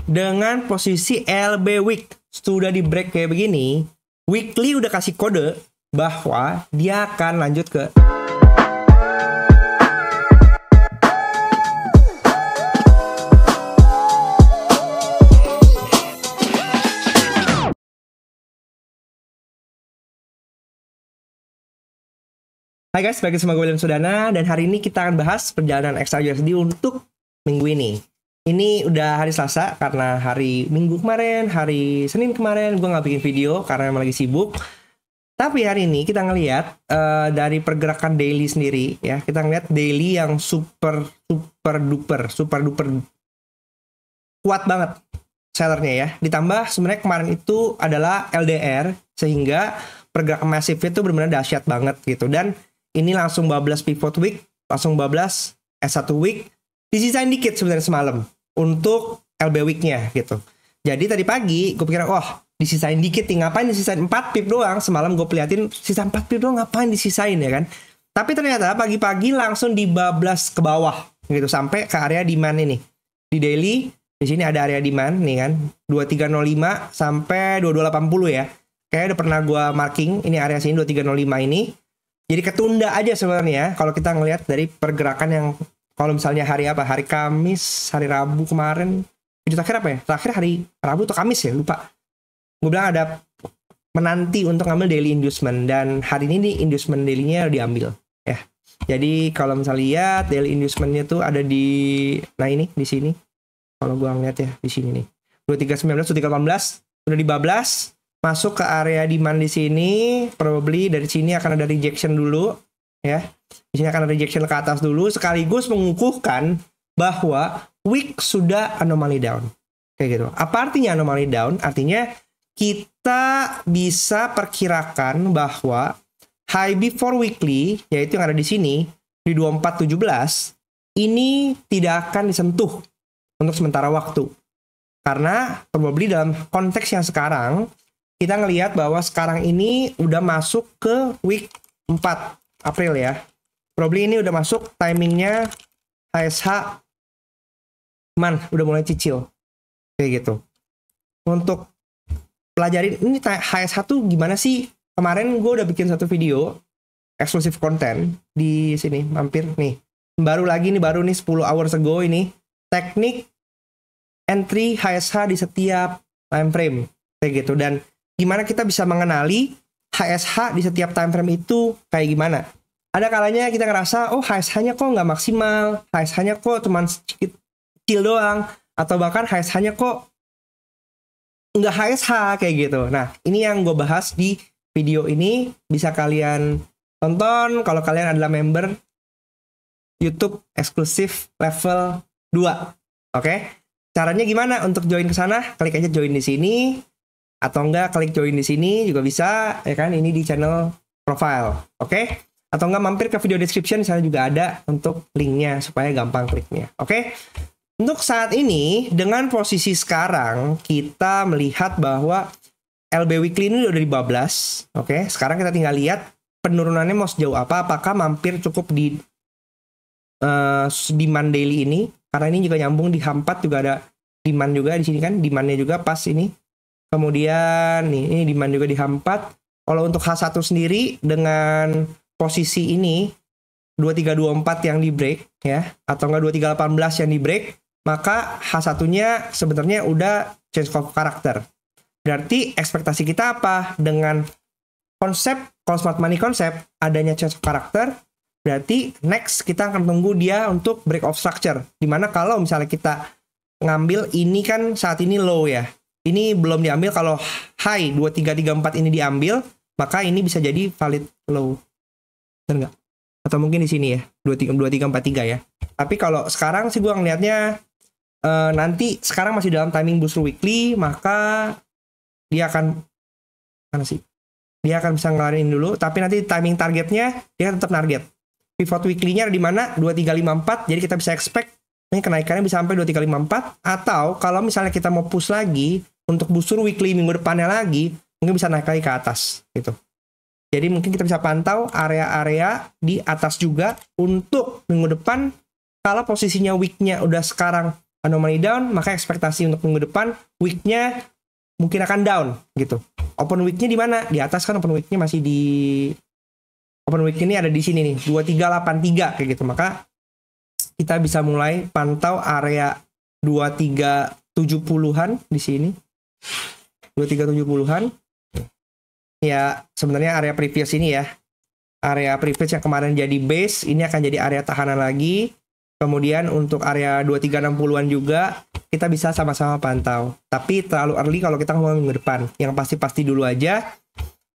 dengan posisi LB week sudah di break kayak begini, weekly udah kasih kode bahwa dia akan lanjut ke Hai guys, balik sama gue William Sudana, dan hari ini kita akan bahas perjalanan XAUSD untuk minggu ini. Ini udah hari Selasa, karena hari Minggu kemarin, hari Senin kemarin gue nggak bikin video karena emang lagi sibuk. Tapi hari ini kita ngelihat dari pergerakan daily sendiri, ya, kita ngelihat daily yang super duper kuat banget sellernya ya. Ditambah sebenarnya kemarin itu adalah LDR, sehingga pergerakan masifnya itu benar-benar dahsyat banget gitu. Dan ini langsung bablas pivot week, langsung bablas S1 week, disisain dikit sebenarnya semalam untuk LB week-nya gitu. Jadi tadi pagi gue pikir, wah disisain dikit nih, ngapain disisain 4 pip doang. Semalam gue pelihatin sisa 4 pip doang, ngapain disisain ya kan. Tapi ternyata pagi-pagi langsung dibablas ke bawah gitu, sampai ke area demand ini. Di daily, di sini ada area demand nih kan, 2305 sampai 2280 ya. Kayaknya udah pernah gue marking, ini area sini 2305 ini. Jadi ketunda aja sebenarnya kalau kita ngelihat dari pergerakan yang, kalau misalnya hari apa, hari Kamis, hari Rabu kemarin, video terakhir apa ya? Terakhir hari Rabu atau Kamis ya, lupa. Gue bilang ada menanti untuk ngambil daily inducement, dan hari ini nih inducement daily-nya diambil ya. Jadi kalau misalnya lihat daily inducement-nya tuh ada di, nah ini di sini. Kalau gue ngeliat ya di sini nih, 2319, 2318 udah dibablas. Masuk ke area demand di sini, probably dari sini akan ada rejection dulu, ya. Di sini akan ada rejection ke atas dulu, sekaligus mengukuhkan bahwa week sudah anomaly down, kayak gitu. Apa artinya anomaly down? Artinya kita bisa perkirakan bahwa high before weekly, yaitu yang ada di sini di 2417, ini tidak akan disentuh untuk sementara waktu, karena probably dalam konteks yang sekarang kita ngelihat bahwa sekarang ini udah masuk ke week 4 April ya. Probably ini udah masuk timingnya HSH udah mulai cicil. Kayak gitu. Untuk pelajarin ini HSH tuh gimana sih? Kemarin gue udah bikin satu video eksklusif konten di sini, mampir nih. Baru nih 10 hours ago ini. Teknik entry HSH di setiap time frame. Kayak gitu. Dan gimana kita bisa mengenali HSH di setiap time frame itu kayak gimana. Ada kalanya kita ngerasa, oh HSH-nya kok nggak maksimal, HSH-nya kok cuman sedikit kecil doang, atau bahkan HSH-nya kok nggak HSH kayak gitu. Nah, ini yang gue bahas di video ini, bisa kalian tonton kalau kalian adalah member YouTube eksklusif level 2. Oke? Caranya gimana untuk join ke sana? Klik aja join di sini. Atau enggak klik join di sini juga bisa, ya kan, ini di channel profile, oke? Atau enggak mampir ke video description, di sana juga ada untuk linknya supaya gampang kliknya, oke? Untuk saat ini dengan posisi sekarang kita melihat bahwa LB weekly ini udah dibablas, oke? Sekarang kita tinggal lihat penurunannya mau sejauh apa, apakah mampir cukup di demand daily ini, karena ini juga nyambung di H4 juga ada demand juga di sini kan, demandnya juga pas ini. Kemudian nih, ini demand juga di H4. Kalau untuk H1 sendiri dengan posisi ini 2324 yang di break ya, atau enggak 2318 yang di break, maka H1-nya sebenarnya udah change of character. Berarti ekspektasi kita apa? Dengan konsep, kalau smart money konsep adanya change of character, berarti next kita akan tunggu dia untuk break of structure. Dimana kalau misalnya kita ngambil ini kan saat ini low ya, ini belum diambil. Kalau high 2334 ini diambil, maka ini bisa jadi valid low. Benar nggak? Atau mungkin di sini ya, 2343 ya. Tapi kalau sekarang sih gue ngelihatnya nanti sekarang masih dalam timing booster weekly, maka dia akan mana sih? Dia akan bisa ngelarin dulu, tapi nanti timing targetnya dia tetap target. Pivot weekly-nya di mana? 2354. Jadi kita bisa expect ini kenaikannya bisa sampai 2354, atau kalau misalnya kita mau push lagi untuk booster weekly minggu depannya lagi, mungkin bisa naik lagi ke atas gitu. Jadi mungkin kita bisa pantau area-area di atas juga untuk minggu depan. Kalau posisinya week-nya udah sekarang anomali down, maka ekspektasi untuk minggu depan weeknya mungkin akan down gitu. Open weeknya di mana? Di atas kan open weeknya masih di open week ini ada di sini nih 2383 kayak gitu. Maka kita bisa mulai pantau area 2370-an di sini. 2370-an. Ya, sebenarnya area previous ini ya. Area previous yang kemarin jadi base, ini akan jadi area tahanan lagi. Kemudian untuk area 2360-an juga kita bisa sama-sama pantau. Tapi terlalu early kalau kita ngomong minggu depan. Yang pasti-pasti dulu aja.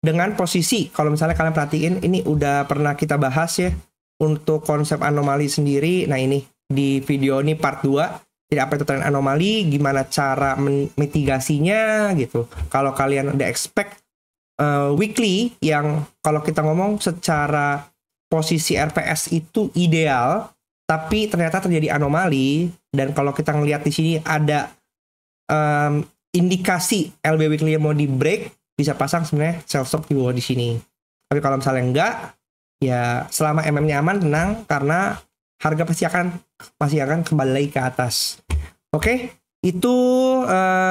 Dengan posisi, kalau misalnya kalian perhatiin, ini udah pernah kita bahas ya. Untuk konsep anomali sendiri, nah ini di video ini part 2. Jadi apa itu tren anomali, gimana cara mitigasinya gitu. Kalau kalian udah expect weekly yang kalau kita ngomong secara posisi RPS itu ideal, tapi ternyata terjadi anomali, dan kalau kita ngelihat di sini ada indikasi LB weekly yang mau di break, bisa pasang sebenarnya sell stop di bawah di sini. Tapi kalau misalnya enggak, ya selama MM-nya aman, tenang, karena harga masih akan kembali lagi ke atas. Oke, itu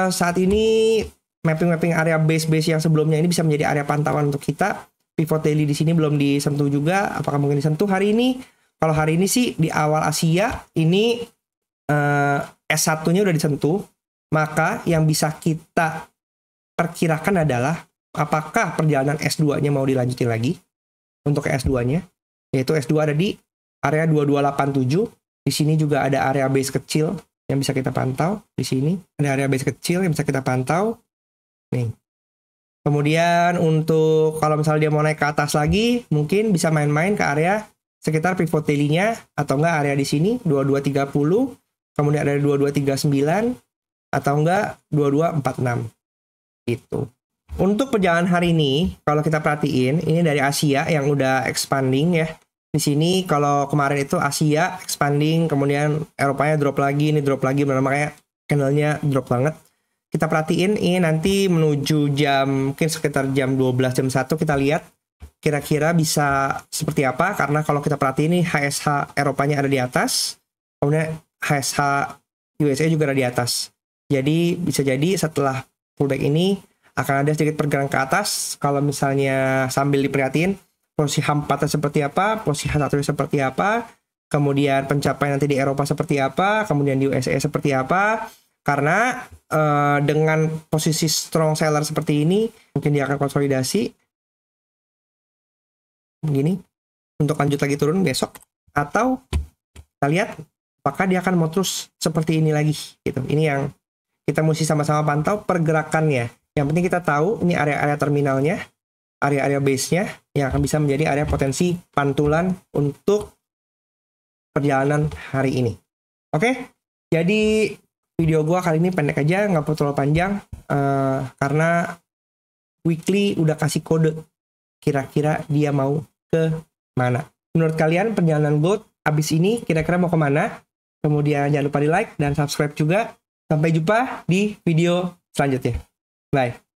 saat ini mapping area base yang sebelumnya ini bisa menjadi area pantauan untuk kita. Pivot daily di sini belum disentuh juga. Apakah mungkin disentuh hari ini? Kalau hari ini sih di awal Asia ini S1-nya udah disentuh. Maka yang bisa kita perkirakan adalah apakah perjalanan S2-nya mau dilanjutin lagi untuk S2-nya. Yaitu S2 ada di area 2287. Di sini juga ada area base kecil yang bisa kita pantau. Di sini ada area base kecil yang bisa kita pantau. Nih. Kemudian untuk kalau misalnya dia mau naik ke atas lagi, mungkin bisa main-main ke area sekitar pivot daily-nya, atau enggak area di sini 2230, kemudian ada 2239, atau enggak 2246 gitu. Untuk perjalanan hari ini, kalau kita perhatiin, ini dari Asia yang udah expanding ya. Di sini kalau kemarin itu Asia expanding, kemudian Eropanya drop lagi, ini drop lagi, makanya candle-nya drop banget. Kita perhatiin ini nanti menuju jam, mungkin sekitar jam 12, jam 1 kita lihat kira-kira bisa seperti apa, karena kalau kita perhatiin ini HSH Eropanya ada di atas, kemudian HSH USA juga ada di atas. Jadi bisa jadi setelah pullback ini akan ada sedikit pergerakan ke atas. Kalau misalnya sambil diperhatiin posisi H4 seperti apa, posisi H1 seperti apa, kemudian pencapaian nanti di Eropa seperti apa, kemudian di USA seperti apa. Karena dengan posisi strong seller seperti ini, mungkin dia akan konsolidasi begini untuk lanjut lagi turun besok, atau kita lihat apakah dia akan mau terus seperti ini lagi gitu. Ini yang kita mesti sama-sama pantau pergerakannya. Yang penting kita tahu ini area-area terminalnya, area-area base-nya yang akan bisa menjadi area potensi pantulan untuk perjalanan hari ini. Oke, jadi video gua kali ini pendek aja, nggak perlu terlalu panjang, karena weekly udah kasih kode kira-kira dia mau ke mana. Menurut kalian perjalanan gold abis ini kira-kira mau kemana? Kemudian jangan lupa di like dan subscribe juga. Sampai jumpa di video selanjutnya. Bye.